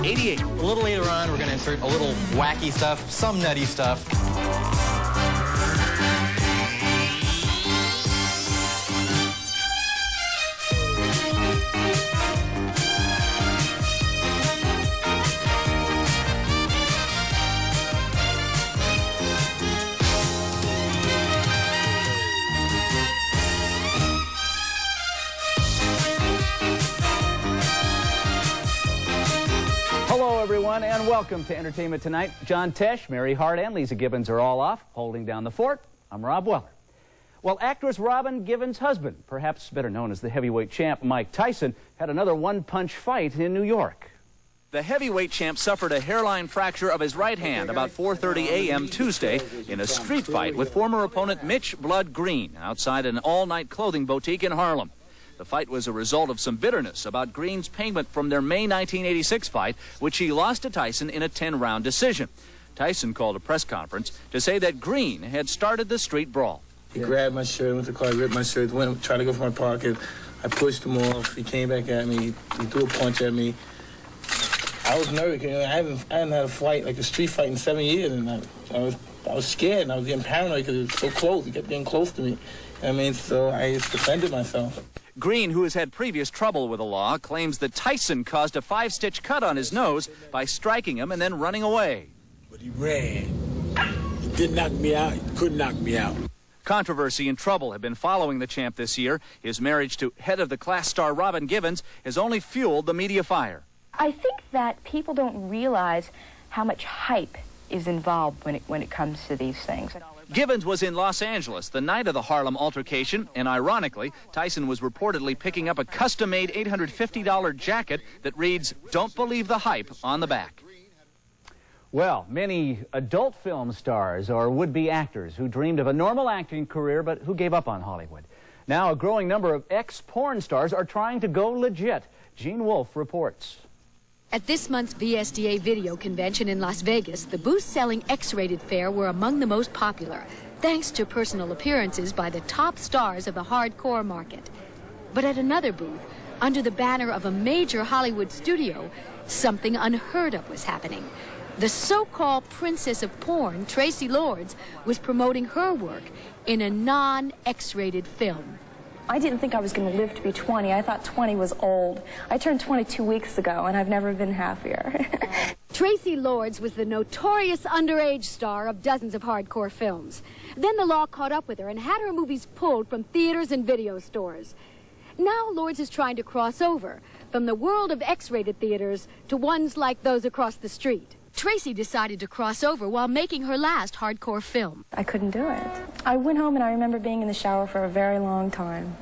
88. A little later on, we're going to insert a little wacky stuff, some nutty stuff. Hello, everyone, and welcome to Entertainment Tonight. John Tesh, Mary Hart, and Lisa Gibbons are all off, holding down the fort. I'm Rob Weller. Well, actress Robin Gibbons' husband, perhaps better known as the heavyweight champ Mike Tyson, had another one-punch fight in New York. The heavyweight champ suffered a hairline fracture of his right hand about 4:30 a.m. Tuesday in a street fight with former opponent Mitch Blood Green outside an all-night clothing boutique in Harlem. The fight was a result of some bitterness about Green's payment from their May 1986 fight, which he lost to Tyson in a 10-round decision. Tyson called a press conference to say that Green had started the street brawl. He grabbed my shirt, went to the car, ripped my shirt, tried to go for my pocket. I pushed him off. He came back at me. He threw a punch at me. I was nervous. You know, I hadn't had a fight, like a street fight, in 7 years, and I was scared, and I was getting paranoid because it was so close. He kept getting close to me. I mean, so I just defended myself. Green, who has had previous trouble with the law, claims that Tyson caused a 5-stitch cut on his nose by striking him and then running away. But he ran. He didn't knock me out. He couldn't knock me out. Controversy and trouble have been following the champ this year. His marriage to head of the class star Robin Gibbons has only fueled the media fire. I think that people don't realize how much hype is involved when it comes to these things. Gibbons was in Los Angeles the night of the Harlem altercation, and ironically, Tyson was reportedly picking up a custom-made $850 jacket that reads, "Don't believe the hype," on the back. Well, many adult film stars or would-be actors who dreamed of a normal acting career but who gave up on Hollywood. Now, a growing number of ex-porn stars are trying to go legit. Gene Wolfe reports. At this month's VSDA video convention in Las Vegas, the booths selling X-rated fare were among the most popular, thanks to personal appearances by the top stars of the hardcore market. But at another booth, under the banner of a major Hollywood studio, something unheard of was happening. The so-called princess of porn, Traci Lords, was promoting her work in a non-X-rated film. I didn't think I was going to live to be 20. I thought 20 was old. I turned 22 weeks ago, and I've never been happier. Traci Lords was the notorious underage star of dozens of hardcore films. Then the law caught up with her and had her movies pulled from theaters and video stores. Now Lords is trying to cross over from the world of X-rated theaters to ones like those across the street. Traci decided to cross over while making her last hardcore film. I couldn't do it. I went home and I remember being in the shower for a very long time.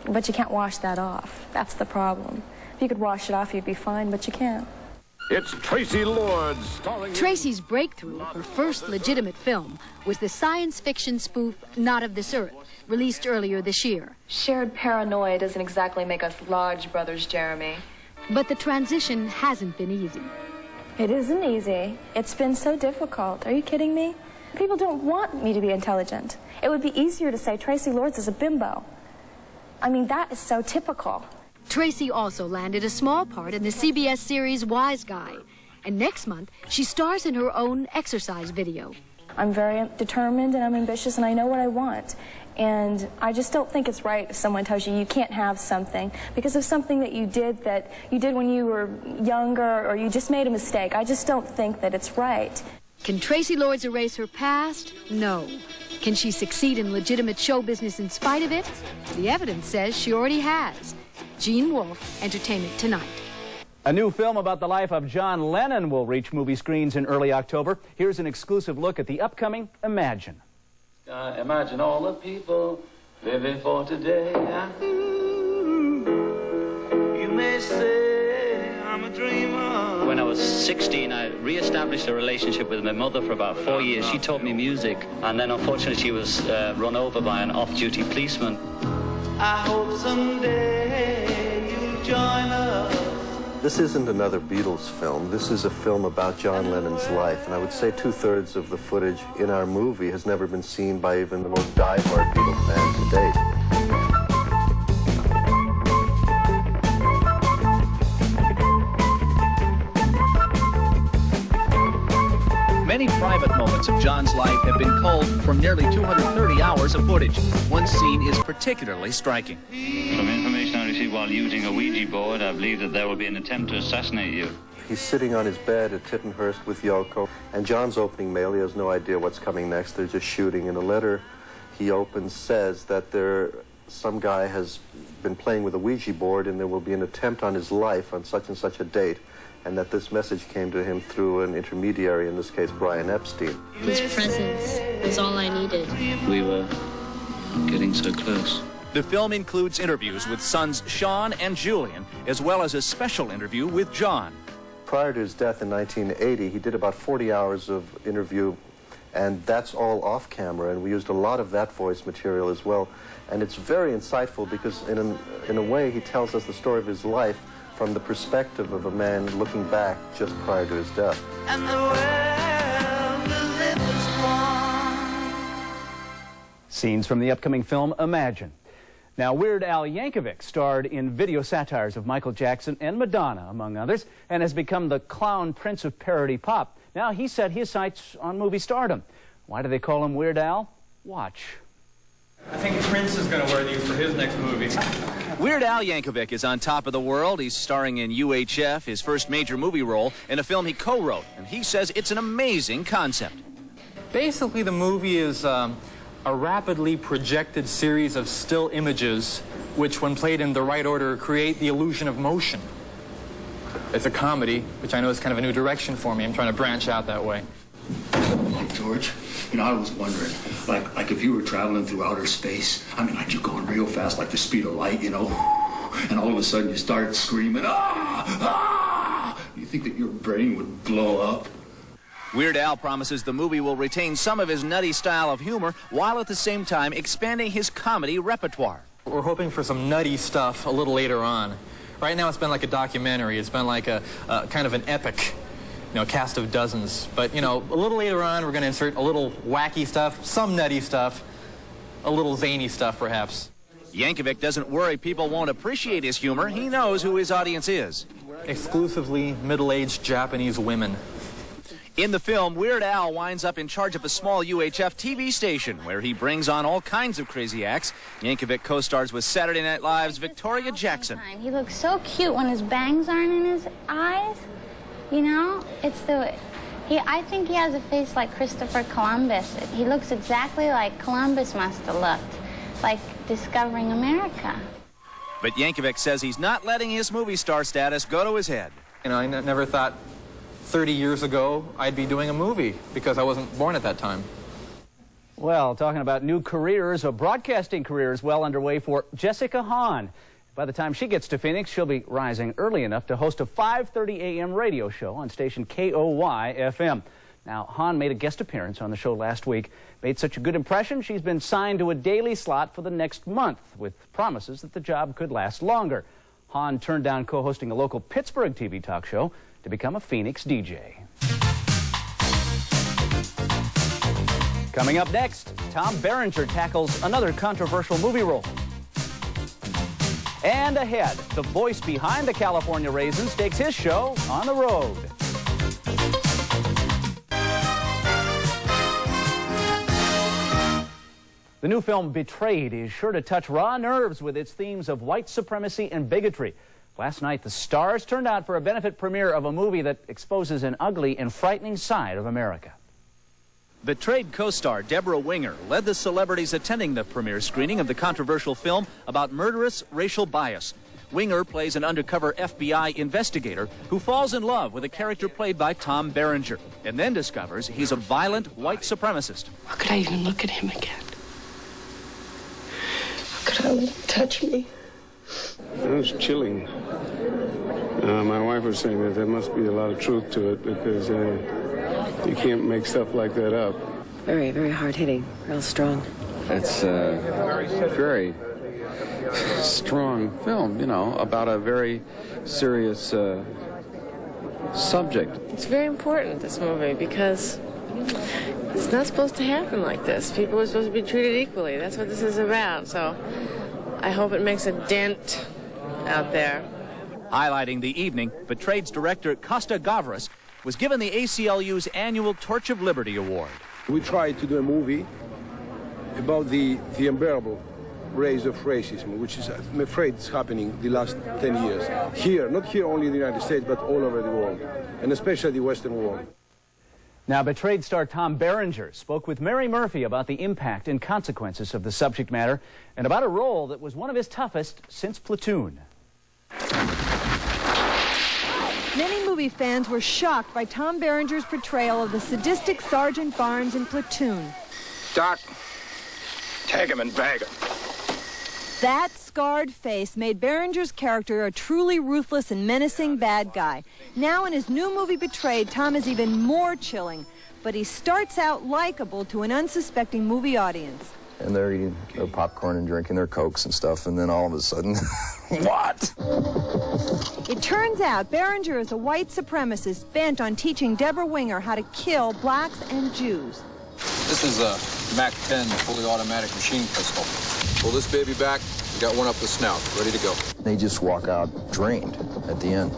But you can't wash that off. That's the problem. If you could wash it off, you'd be fine, but you can't. It's Traci Lords. Traci's breakthrough, her first legitimate film, was the science fiction spoof Not of This Earth, released earlier this year. Shared paranoia doesn't exactly make us large brothers, Jeremy. But the transition hasn't been easy. It isn't easy. It's been so difficult. Are you kidding me? People don't want me to be intelligent. It would be easier to say Traci Lords is a bimbo. I mean, that is so typical. Traci also landed a small part in the CBS series Wise Guy. And next month, she stars in her own exercise video. I'm very determined and I'm ambitious and I know what I want. And I just don't think it's right if someone tells you you can't have something because of something that you did when you were younger or you just made a mistake. I just don't think that it's right. Can Traci Lords erase her past? No. Can she succeed in legitimate show business in spite of it? The evidence says she already has. Gene Wolfe, Entertainment Tonight. A new film about the life of John Lennon will reach movie screens in early October. Here's an exclusive look at the upcoming Imagine. Imagine all the people living for today. You may say I'm a dreamer. When I was 16, I re-established a relationship with my mother for about 4 years. She taught me music, and then unfortunately she was run over by an off-duty policeman. I hope someday you'll join us. This isn't another Beatles film. This is a film about John Lennon's life, and I would say 2/3 of the footage in our movie has never been seen by even the most die-hard Beatles fan to date. Many private moments of John's life have been culled from nearly 230 hours of footage. One scene is particularly striking. From information I received while using a Ouija board, I believe that there will be an attempt to assassinate you. He's sitting on his bed at Tittenhurst with Yoko, and John's opening mail. He has no idea what's coming next. They're just shooting. And a letter he opens says that some guy has been playing with a Ouija board, and there will be an attempt on his life on such and such a date, and that this message came to him through an intermediary, in this case, Brian Epstein. His presence is all I needed. We were getting so close. The film includes interviews with sons Sean and Julian, as well as a special interview with John. Prior to his death in 1980, he did about 40 hours of interview, and that's all off camera, and we used a lot of that voice material as well. And it's very insightful because in a way he tells us the story of his life from the perspective of a man looking back just prior to his death. And the world as it was one. Scenes from the upcoming film Imagine. Now, Weird Al Yankovic starred in video satires of Michael Jackson and Madonna, among others, and has become the clown prince of parody pop. Now, he set his sights on movie stardom. Why do they call him Weird Al? Watch. I think Prince is going to wear these for his next movie. Weird Al Yankovic is on top of the world. He's starring in UHF, his first major movie role, in a film he co-wrote, and he says it's an amazing concept. Basically, the movie is a rapidly projected series of still images which, when played in the right order, create the illusion of motion. It's a comedy, which I know is kind of a new direction for me. I'm trying to branch out that way. Like, George, you know, I was wondering, like if you were traveling through outer space, I mean, like you're going real fast, like the speed of light, you know, and all of a sudden you start screaming, ah, ah! You think that your brain would blow up? Weird Al promises the movie will retain some of his nutty style of humor while at the same time expanding his comedy repertoire. We're hoping for some nutty stuff a little later on. Right now it's been like a documentary. It's been like a kind of an epic, you know, cast of dozens. But, you know, a little later on we're going to insert a little wacky stuff, some nutty stuff, a little zany stuff perhaps. Yankovic doesn't worry people won't appreciate his humor. He knows who his audience is. Exclusively middle-aged Japanese women. In the film, Weird Al winds up in charge of a small UHF TV station where he brings on all kinds of crazy acts. Yankovic co-stars with Saturday Night Live's Victoria Jackson. He looks so cute when his bangs aren't in his eyes. You know, I think he has a face like Christopher Columbus. He looks exactly like Columbus must have looked, like discovering America. But Yankovic says he's not letting his movie star status go to his head. You know, I never thought 30 years ago I'd be doing a movie because I wasn't born at that time. Well, talking about new careers, a broadcasting career is well underway for Jessica Hahn. By the time she gets to Phoenix, she'll be rising early enough to host a 5:30 a.m. radio show on station KOY-FM. Now, Hahn made a guest appearance on the show last week. Made such a good impression, she's been signed to a daily slot for the next month, with promises that the job could last longer. Hahn turned down co-hosting a local Pittsburgh TV talk show to become a Phoenix DJ. Coming up next, Tom Berenger tackles another controversial movie role. And ahead, the voice behind the California Raisins takes his show on the road. The new film Betrayed is sure to touch raw nerves with its themes of white supremacy and bigotry. Last night, the stars turned out for a benefit premiere of a movie that exposes an ugly and frightening side of America. Betrayed co-star Deborah Winger led the celebrities attending the premiere screening of the controversial film about murderous racial bias. Winger plays an undercover FBI investigator who falls in love with a character played by Tom Berenger and then discovers he's a violent white supremacist. How could I even look at him again? How could I let him touch me? It was chilling. My wife was saying that there must be a lot of truth to it because you can't make stuff like that up. Very, very hard-hitting, real strong. It's a very strong film, you know, about a very serious subject. It's very important, this movie, because it's not supposed to happen like this. People are supposed to be treated equally. That's what this is about. So I hope it makes a dent out there. Highlighting the evening, Betrayed's director Costa Gavras was given the ACLU's annual Torch of Liberty Award. We tried to do a movie about the unbearable rise of racism, which is, I'm afraid, is happening the last 10 years. Here, not here only in the United States, but all over the world, and especially the Western world. Now, Betrayed star Tom Berenger spoke with Mary Murphy about the impact and consequences of the subject matter and about a role that was one of his toughest since Platoon. Many movie fans were shocked by Tom Berenger's portrayal of the sadistic Sergeant Barnes in Platoon. Doc, tag him and bag him. That scarred face made Berenger's character a truly ruthless and menacing bad guy. Now in his new movie Betrayed, Tom is even more chilling, but he starts out likable to an unsuspecting movie audience. And they're eating their popcorn and drinking their Cokes and stuff, and then all of a sudden, what? It turns out Berenger is a white supremacist bent on teaching Deborah Winger how to kill blacks and Jews. This is a MAC-10 fully automatic machine pistol. Pull this baby back, you got one up the snout, ready to go. They just walk out drained at the end.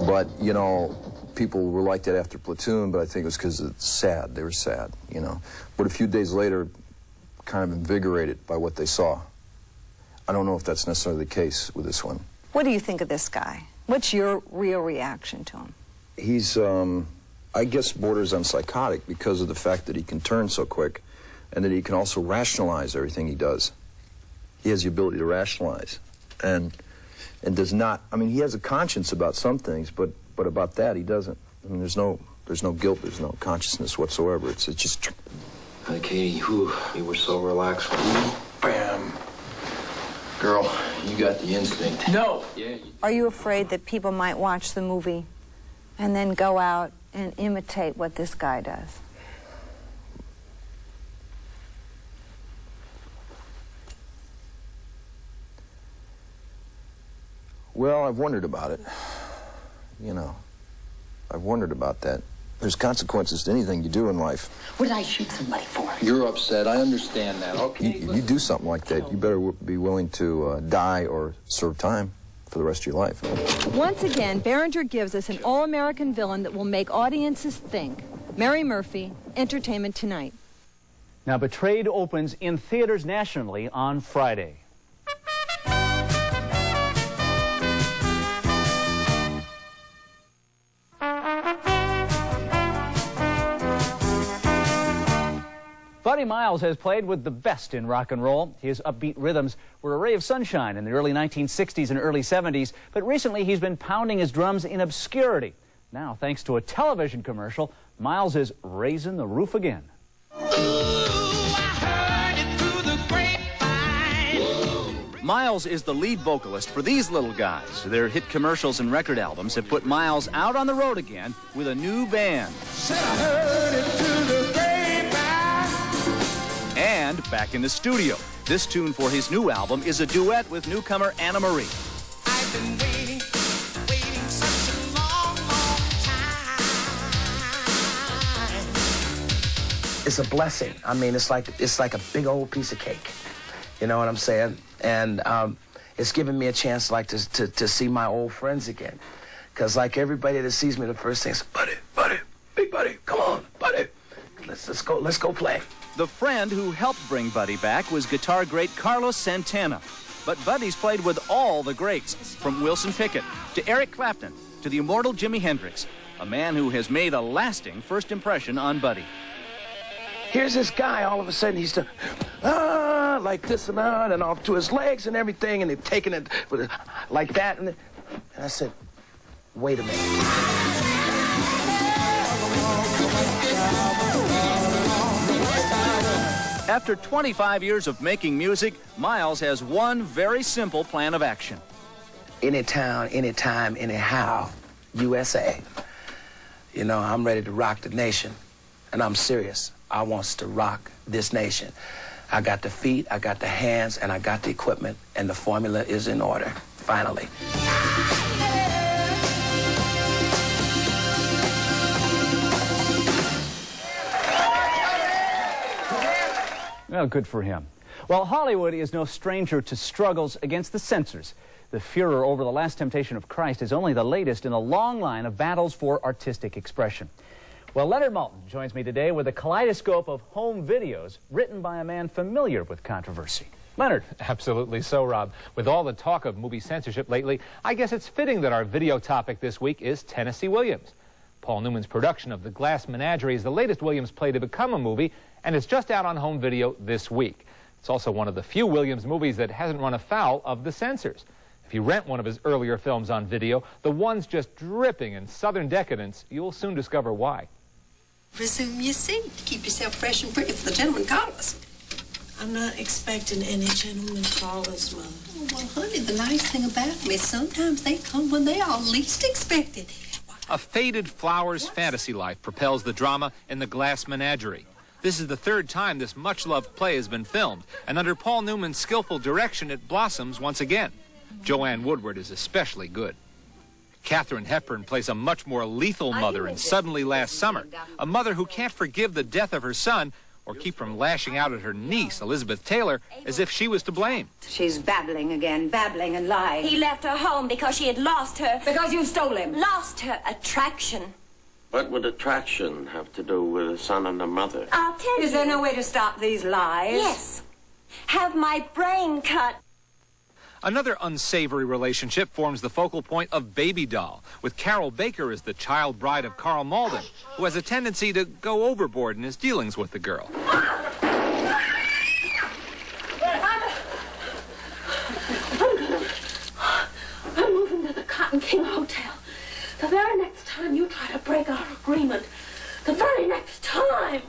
But, you know, people were like that after Platoon, but I think it was because it's sad. They were sad, you know. But a few days later, kind of invigorated by what they saw. I don't know if that's necessarily the case with this one. What do you think of this guy? What's your real reaction to him? He's, I guess, borders on psychotic because of the fact that he can turn so quick and that he can also rationalize everything he does. He has the ability to rationalize and does not, I mean, he has a conscience about some things, but about that he doesn't. I mean, there's no guilt, there's no consciousness whatsoever. It's just... Katie, whew, you were so relaxed. Bam. Girl, you got the instinct. No! Yeah. Are you afraid that people might watch the movie and then go out and imitate what this guy does? Well, I've wondered about it. You know, I've wondered about that. There's consequences to anything you do in life. What did I shoot somebody for? You're upset, I understand that, okay? You do something like that, you better be willing to die or serve time for the rest of your life. Once again, Berenger gives us an all-American villain that will make audiences think. Mary Murphy, Entertainment Tonight. Now, Betrayed opens in theaters nationally on Friday. Buddy Miles has played with the best in rock and roll. His upbeat rhythms were a ray of sunshine in the early 1960s and early 70s, but recently he's been pounding his drums in obscurity. Now, thanks to a television commercial, Miles is raising the roof again. Miles is the lead vocalist for these little guys. Their hit commercials and record albums have put Miles out on the road again with a new band. And back in the studio. This tune for his new album is a duet with newcomer Anna Marie. I've been waiting such a long, long time. It's a blessing. I mean, it's like a big old piece of cake. You know what I'm saying? And it's given me a chance like to see my old friends again. Because like everybody that sees me, the first thing is, buddy, big buddy, come on, buddy. Let's go play. The friend who helped bring Buddy back was guitar great Carlos Santana. But Buddy's played with all the greats, from Wilson Pickett to Eric Clapton to the immortal Jimi Hendrix, a man who has made a lasting first impression on Buddy. Here's this guy, all of a sudden he's doing, like this and that, and off to his legs and everything, and they've taken it with like that. And I said, wait a minute. After 25 years of making music, Miles has one very simple plan of action. Any town, anytime, anyhow, USA. You know, I'm ready to rock the nation, and I'm serious. I wants to rock this nation. I got the feet, I got the hands, and I got the equipment, and the formula is in order, finally. Well, good for him. Well, Hollywood is no stranger to struggles against the censors. The furor over The Last Temptation of Christ is only the latest in a long line of battles for artistic expression. Well, Leonard Maltin joins me today with a kaleidoscope of home videos written by a man familiar with controversy. Leonard. Absolutely so, Rob. With all the talk of movie censorship lately, I guess it's fitting that our video topic this week is Tennessee Williams. Paul Newman's production of The Glass Menagerie is the latest Williams play to become a movie, and it's just out on home video this week. It's also one of the few Williams movies that hasn't run afoul of the censors. If you rent one of his earlier films on video, the one's just dripping in Southern decadence, you'll soon discover why. Resume your seat. Keep yourself fresh and pretty for the gentleman callers. I'm not expecting any gentleman callers, Mother. Oh, well, honey, the nice thing about them is sometimes they come when they are least expected. A faded flower's fantasy life propels the drama in The Glass Menagerie. This is the third time this much-loved play has been filmed, and under Paul Newman's skillful direction, it blossoms once again. Joanne Woodward is especially good. Katharine Hepburn plays a much more lethal mother in Suddenly Last Summer, a mother who can't forgive the death of her son or keep from lashing out at her niece, Elizabeth Taylor, as if she was to blame. She's babbling again, babbling and lying. He left her home because she had lost her. Because you stole him. Lost her attraction. What would attraction have to do with a son and a mother? I'll tell you. Is there no way to stop these lies? Yes. Have my brain cut. Another unsavory relationship forms the focal point of Baby Doll, with Carol Baker as the child bride of Carl Malden, who has a tendency to go overboard in his dealings with the girl. I'm moving to the Cotton King Hotel. The very next time you try to break our agreement, the very next time.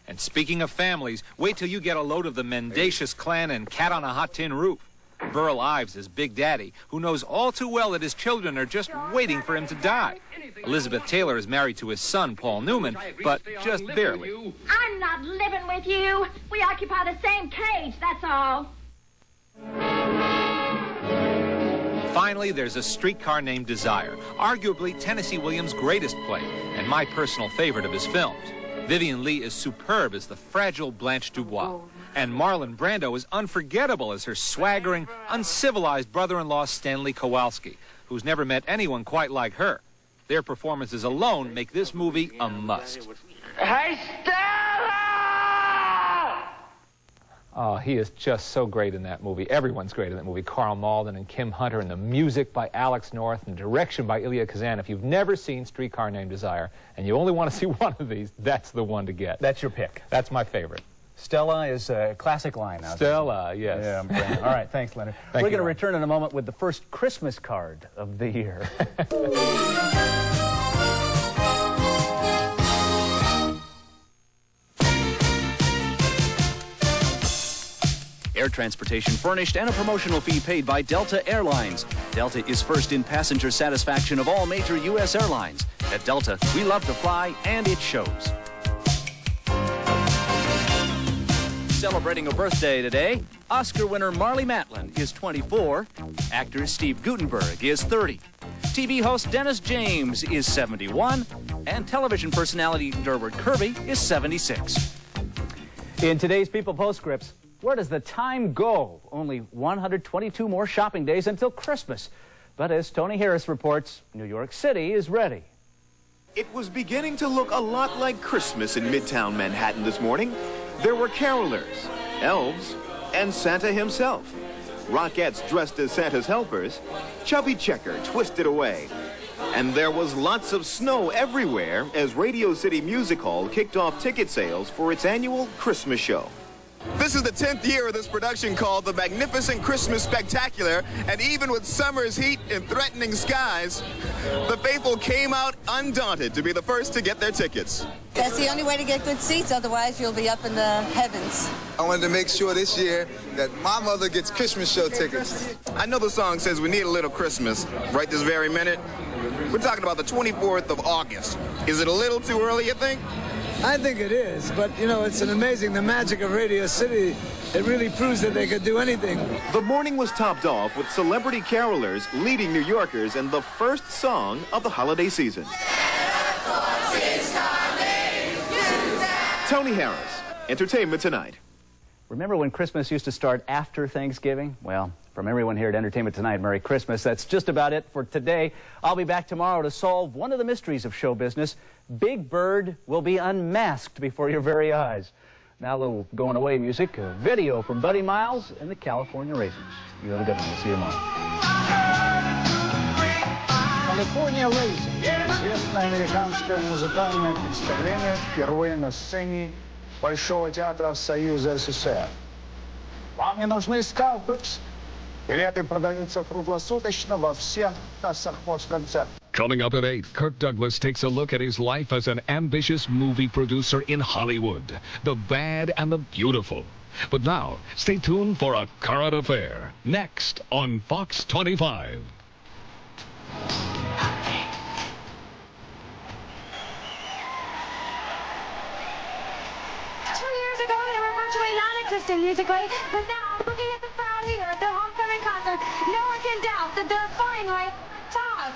And speaking of families, wait till you get a load of the mendacious clan and Cat on a Hot Tin Roof. Burl Ives is Big Daddy, who knows all too well that his children are just waiting for him to die. Elizabeth Taylor is married to his son, Paul Newman, but just barely. I'm not living with you. We occupy the same cage, that's all. Finally, there's A Streetcar Named Desire, arguably Tennessee Williams' greatest play, and my personal favorite of his films. Vivien Leigh is superb as the fragile Blanche Dubois, and Marlon Brando is unforgettable as her swaggering, uncivilized brother-in-law Stanley Kowalski, who's never met anyone quite like her. Their performances alone make this movie a must. Hey, Stella! Oh, he is just so great in that movie. Everyone's great in that movie. Carl Malden and Kim Hunter, and the music by Alex North and direction by Elia Kazan. If you've never seen Streetcar Named Desire and you only want to see one of these, that's the one to get. That's your pick. That's my favorite. Stella is a classic line now. Stella, yes. Yeah, all right, thanks, Leonard. We're going to return in a moment with the first Christmas card of the year. Air transportation furnished and a promotional fee paid by Delta Airlines. Delta is first in passenger satisfaction of all major U.S. airlines. At Delta, we love to fly, and it shows. Celebrating a birthday today, Oscar winner Marlee Matlin is 24. Actor Steve Guttenberg is 30. TV host Dennis James is 71. And television personality Durward Kirby is 76. In today's People Postscripts, where does the time go? Only 122 more shopping days until Christmas. But as Tony Harris reports, New York City is ready. It was beginning to look a lot like Christmas in Midtown Manhattan this morning. There were carolers, elves, and Santa himself. Rockettes dressed as Santa's helpers, Chubby Checker twisted away. And there was lots of snow everywhere as Radio City Music Hall kicked off ticket sales for its annual Christmas show. This is the 10th year of this production called The Magnificent Christmas Spectacular, and even with summer's heat and threatening skies, the faithful came out undaunted to be the first to get their tickets. That's the only way to get good seats, otherwise you'll be up in the heavens. I wanted to make sure this year that my mother gets Christmas show tickets. I know the song says we need a little Christmas right this very minute. We're talking about the 24th of August. Is it a little too early, you think? I think it is, but, you know, it's the magic of Radio City. It really proves that they could do anything. The morning was topped off with celebrity carolers leading New Yorkers in the first song of the holiday season. Tony Harris, Entertainment Tonight. Remember when Christmas used to start after Thanksgiving? Well, From everyone here at Entertainment Tonight, Merry Christmas. That's just about it for today. I'll be back tomorrow to solve one of the mysteries of show business. Big Bird will be unmasked before your very eyes. Now a little going away music, a video from Buddy Miles and the California Raisins. You have a good one. We'll see you tomorrow. California Raisins. Известное американское музыкальное представление впервые на сцене Большого театра Союза СССР. Вам не нужны скалпы? Билеты продаются круглосуточно во всех кассах постконцерта. Coming up at 8, Kirk Douglas takes a look at his life as an ambitious movie producer in Hollywood. The bad and the beautiful. But now, stay tuned for A Current Affair. Next on Fox 25. 2 years ago, they were virtually non-existent musically, but now, looking at the crowd here at the homecoming concert, no one can doubt that they're finally top.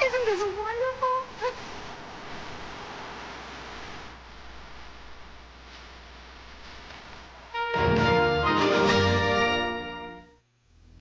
Isn't this wonderful?